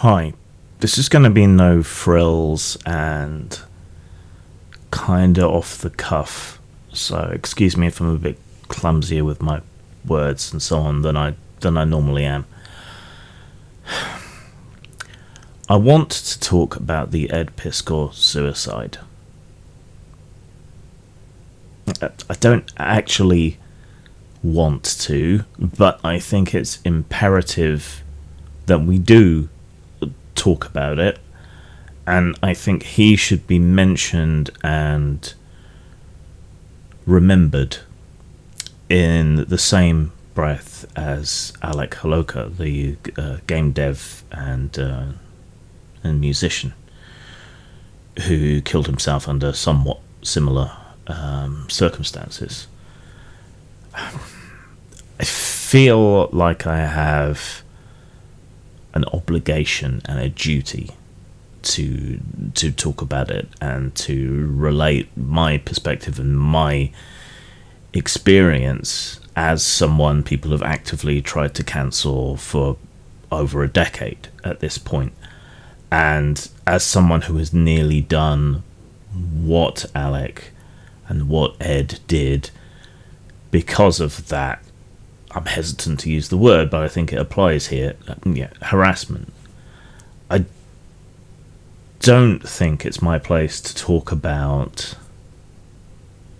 Hi, this is going to be no frills and kinda off the cuff, so excuse me if I'm a bit clumsier with my words and so on than I normally am. I want to talk about the Ed Piskor suicide. I don't actually want to, but I think it's imperative that we do talk about it, and I think he should be mentioned and remembered in the same breath as Alec Holoka, the game dev and musician who killed himself under somewhat similar circumstances. I feel like I have an obligation and a duty to talk about it and to relate my perspective and my experience as someone people have actively tried to cancel for over a decade at this point, and as someone who has nearly done what Alec and what Ed did. Because of that, I'm hesitant to use the word, but I think it applies here. Harassment. I don't think it's my place to talk about,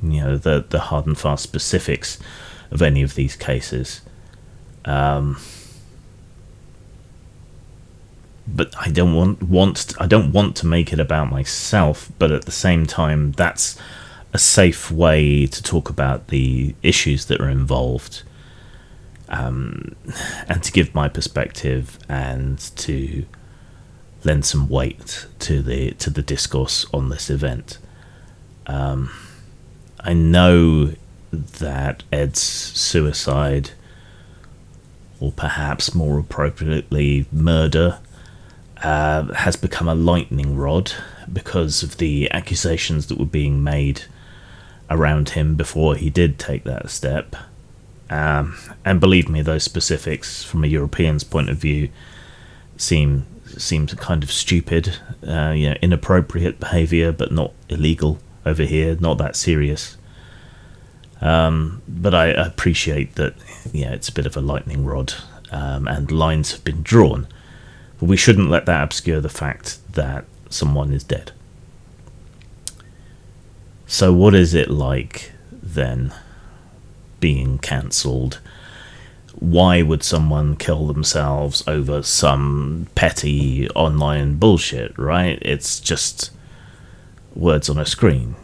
the hard and fast specifics of any of these cases. But I don't want to make it about myself. But at the same time, that's a safe way to talk about the issues that are involved. And to give my perspective and to lend some weight to the discourse on this event. I know that Ed's suicide, or perhaps more appropriately murder, has become a lightning rod because of the accusations that were being made around him before he did take that step. And believe me, those specifics from a European's point of view seem kind of stupid, inappropriate behaviour, but not illegal over here, not that serious. But I appreciate that, it's a bit of a lightning rod, and lines have been drawn. But we shouldn't let that obscure the fact that someone is dead. So what is it like, then, being cancelled? Why would someone kill themselves over some petty online bullshit, right? It's just words on a screen,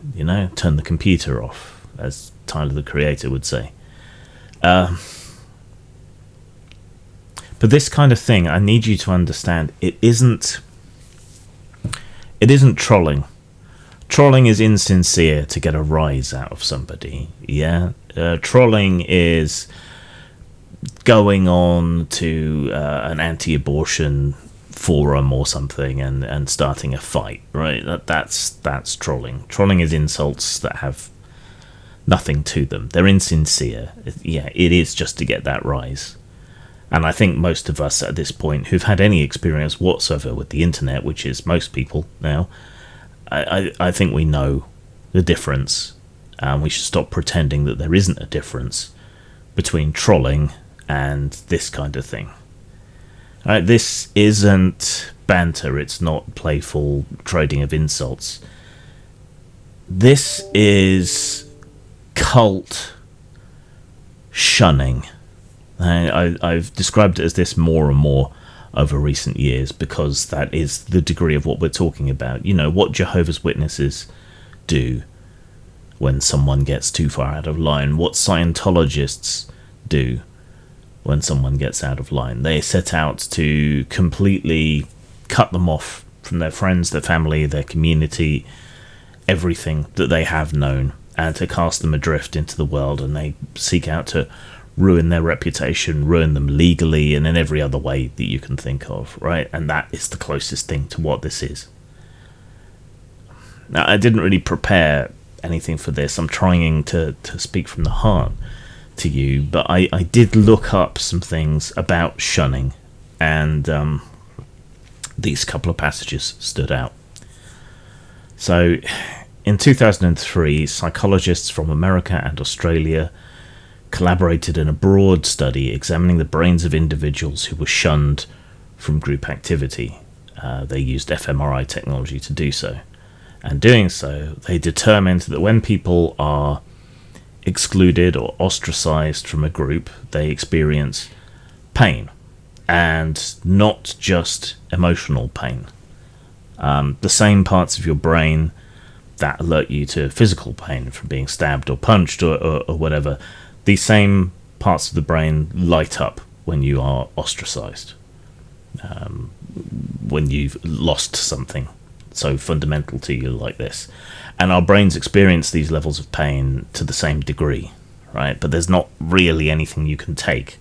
turn the computer off, as Tyler the Creator would say. But this kind of thing, I need you to understand, it isn't trolling. Trolling is insincere to get a rise out of somebody, yeah? Trolling is going on to an anti-abortion forum or something and starting a fight, right? That's trolling. Trolling is insults that have nothing to them. They're insincere. Yeah, it is just to get that rise. And I think most of us at this point who've had any experience whatsoever with the internet, which is most people now, I think we know the difference. We should stop pretending that there isn't a difference between trolling and this kind of thing. This isn't banter. It's not playful trading of insults. This is cult shunning. I've described it as this more and more over recent years because that is the degree of what we're talking about. What Jehovah's Witnesses do when someone gets too far out of line, what Scientologists do when someone gets out of line. They set out to completely cut them off from their friends, their family, their community, everything that they have known, and to cast them adrift into the world, and they seek out to ruin their reputation, ruin them legally and in every other way that you can think of, right? And that is the closest thing to what this is. Now, I didn't really prepare anything for this. I'm trying to speak from the heart to you, but I did look up some things about shunning, and these couple of passages stood out. So, in 2003, psychologists from America and Australia collaborated in a broad study examining the brains of individuals who were shunned from group activity. They used fMRI technology to do so. And doing so, they determined that when people are excluded or ostracized from a group, they experience pain, and not just emotional pain. The same parts of your brain that alert you to physical pain from being stabbed or punched or whatever, these same parts of the brain light up when you are ostracized, when you've lost something so fundamental to you like this. And our brains experience these levels of pain to the same degree, right? But there's not really anything you can take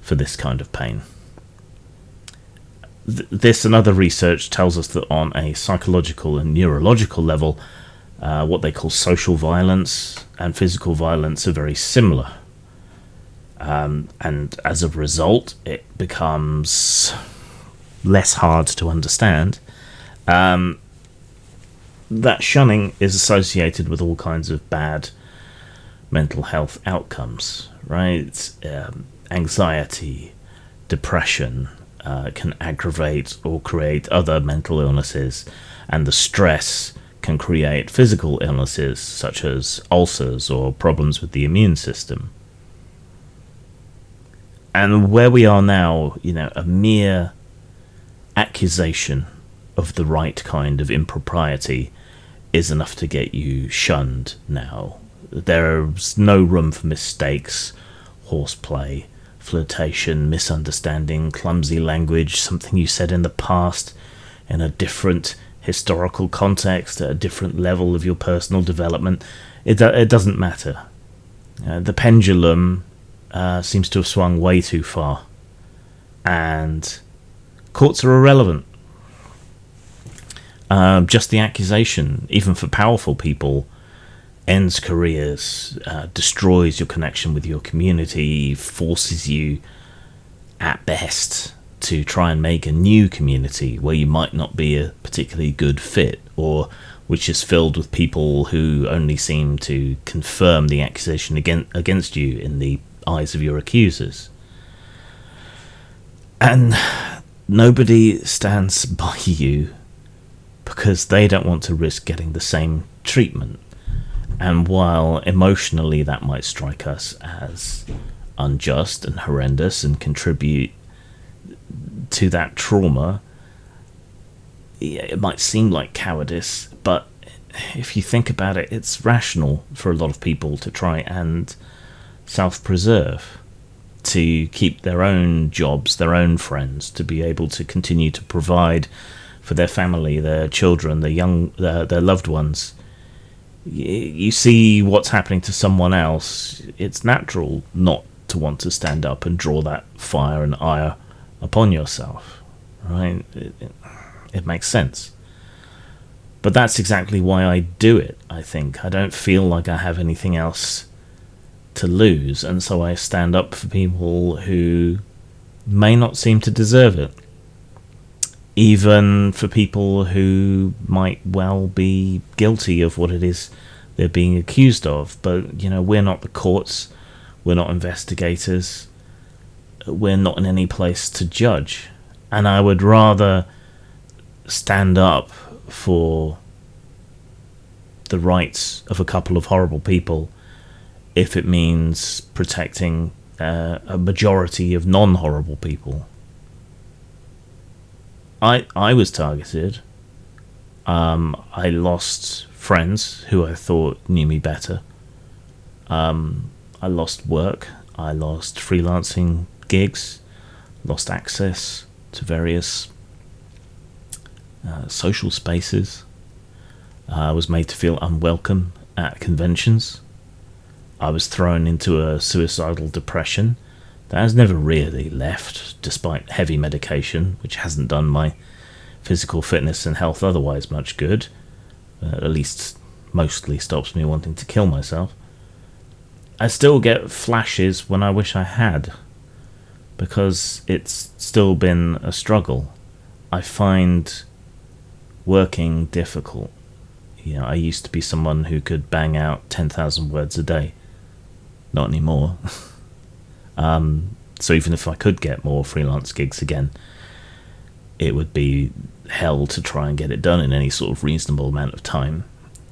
for this kind of pain. This and other research tells us that on a psychological and neurological level, what they call social violence and physical violence are very similar. And as a result, it becomes less hard to understand that shunning is associated with all kinds of bad mental health outcomes, right? Anxiety, depression can aggravate or create other mental illnesses, and the stress can create physical illnesses such as ulcers or problems with the immune system. And where we are now, a mere accusation of the right kind of impropriety is enough to get you shunned now. There's no room for mistakes, horseplay, flirtation, misunderstanding, clumsy language, something you said in the past in a different historical context, at a different level of your personal development. It doesn't matter. The pendulum seems to have swung way too far, and courts are irrelevant. Just the accusation, even for powerful people, ends careers, destroys your connection with your community, forces you, at best, to try and make a new community where you might not be a particularly good fit, or which is filled with people who only seem to confirm the accusation against you in the eyes of your accusers. And nobody stands by you because they don't want to risk getting the same treatment. And while emotionally that might strike us as unjust and horrendous and contribute to that trauma, it might seem like cowardice, but if you think about it, it's rational for a lot of people to try and self-preserve, to keep their own jobs, their own friends, to be able to continue to provide for their family, their children, their loved ones. You see what's happening to someone else, it's natural not to want to stand up and draw that fire and ire upon yourself, right? It makes sense. But that's exactly why I do it, I think. I don't feel like I have anything else to lose, and so I stand up for people who may not seem to deserve it. Even for people who might well be guilty of what it is they're being accused of. But, we're not the courts, we're not investigators, we're not in any place to judge. And I would rather stand up for the rights of a couple of horrible people if it means protecting a majority of non-horrible people. I was targeted. I lost friends who I thought knew me better. I lost work. I lost freelancing gigs. Lost access to various social spaces. I was made to feel unwelcome at conventions. I was thrown into a suicidal depression that has never really left, despite heavy medication, which hasn't done my physical fitness and health otherwise much good. At least mostly stops me wanting to kill myself. I still get flashes when I wish I had, because it's still been a struggle. I find working difficult. I used to be someone who could bang out 10,000 words a day. Not anymore. So even if I could get more freelance gigs again, it would be hell to try and get it done in any sort of reasonable amount of time.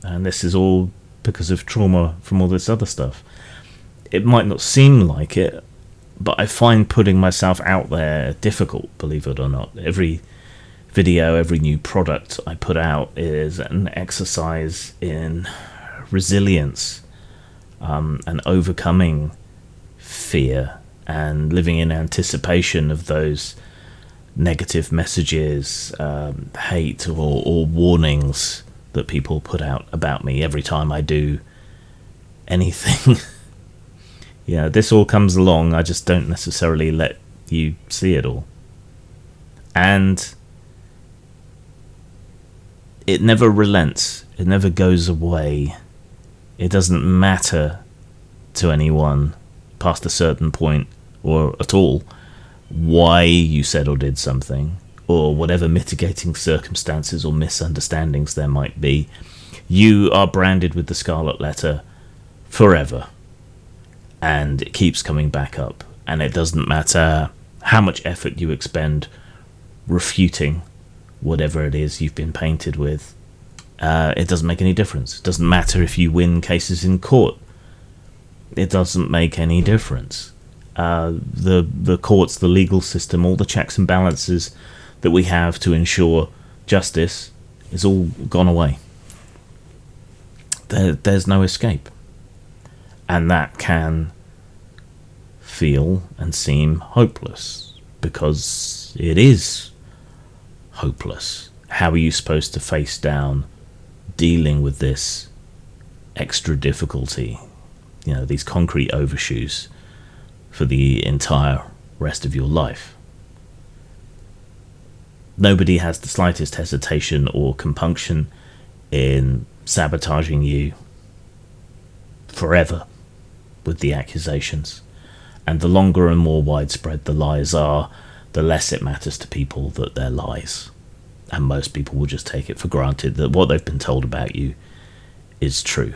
And this is all because of trauma from all this other stuff. It might not seem like it, but I find putting myself out there difficult, believe it or not. Every video, every new product I put out is an exercise in resilience, and overcoming fear and living in anticipation of those negative messages, hate or warnings that people put out about me every time I do anything. This all comes along. I just don't necessarily let you see it all. And it never relents. It never goes away. It doesn't matter to anyone past a certain point, or at all, why you said or did something, or whatever mitigating circumstances or misunderstandings there might be. You are branded with the scarlet letter forever, and it keeps coming back up, and it doesn't matter how much effort you expend refuting whatever it is you've been painted with. It doesn't make any difference. It doesn't matter if you win cases in court. It doesn't make any difference. The courts, the legal system, all the checks and balances that we have to ensure justice is all gone away. There's no escape. And that can feel and seem hopeless, because it is hopeless. How are you supposed to face down dealing with this extra difficulty, these concrete overshoes, for the entire rest of your life? Nobody has the slightest hesitation or compunction in sabotaging you forever with the accusations. And the longer and more widespread the lies are, the less it matters to people that they're lies. And most people will just take it for granted that what they've been told about you is true.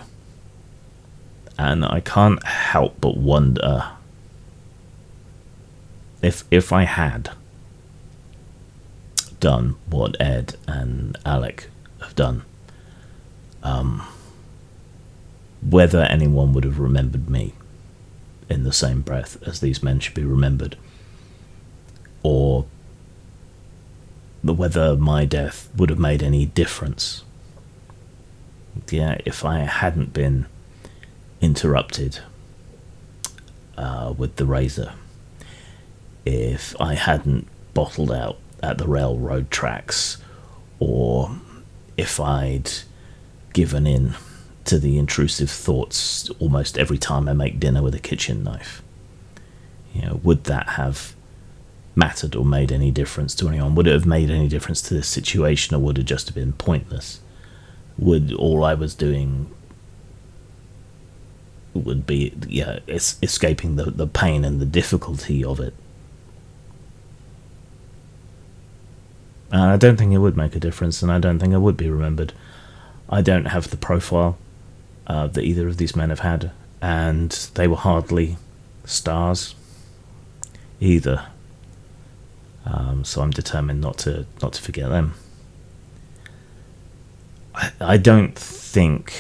And I can't help but wonder if I had done what Ed and Alec have done, whether anyone would have remembered me in the same breath as these men should be remembered, or whether my death would have made any difference. If I hadn't been interrupted with the razor, if I hadn't bottled out at the railroad tracks, or if I'd given in to the intrusive thoughts almost every time I make dinner with a kitchen knife, would that have mattered or made any difference to anyone? Would it have made any difference to this situation, or would it just have been pointless? Would all I was doing would be escaping the pain and the difficulty of it? I don't think it would make a difference, and I don't think I would be remembered. I don't have the profile that either of these men have had, and they were hardly stars either. So I'm determined not to forget them. I don't think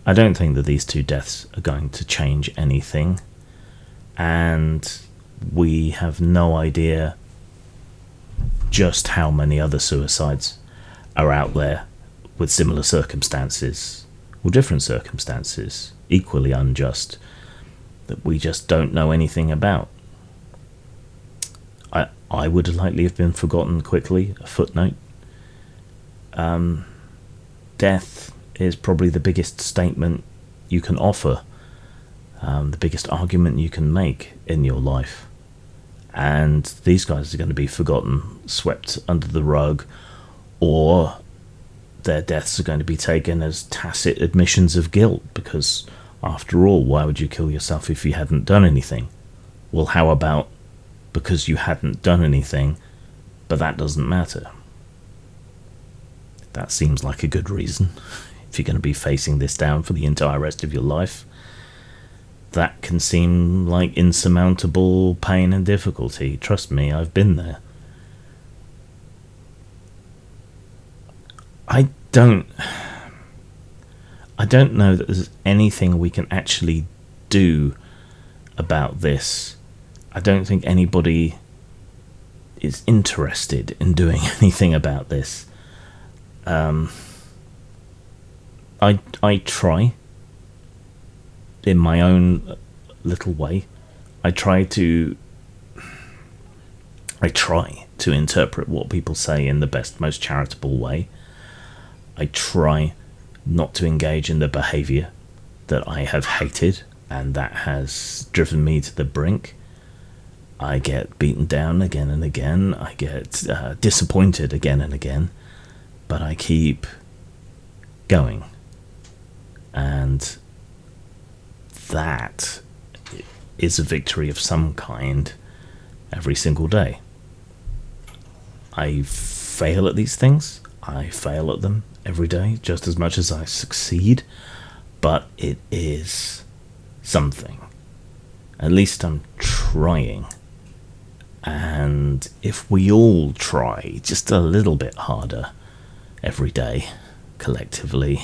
that these two deaths are going to change anything, and we have no idea just how many other suicides are out there with similar circumstances, or different circumstances, equally unjust, that we just don't know anything about. I would likely have been forgotten quickly, a footnote. Death is probably the biggest statement you can offer, the biggest argument you can make in your life. And these guys are going to be forgotten, swept under the rug, or their deaths are going to be taken as tacit admissions of guilt, because after all, why would you kill yourself if you hadn't done anything? Well, how about because you hadn't done anything, But that doesn't matter. That seems like a good reason. If you're going to be facing this down for the entire rest of your life, that can seem like insurmountable pain and difficulty. Trust me, I've been there. I don't know that there's anything we can actually do about this. I don't think anybody is interested in doing anything about this. I try, in my own little way. I try to interpret what people say in the best, most charitable way. I try not to engage in the behaviour that I have hated and that has driven me to the brink. I get beaten down again and again. I get disappointed again and again. But I keep going. And that is a victory of some kind every single day. I fail at these things. I fail at them every day just as much as I succeed. But it is something. At least I'm trying. And if we all try just a little bit harder every day, collectively,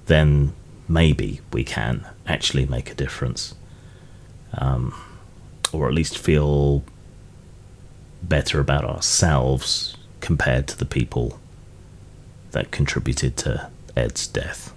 then maybe we can actually make a difference. Or at least feel better about ourselves compared to the people that contributed to Ed's death.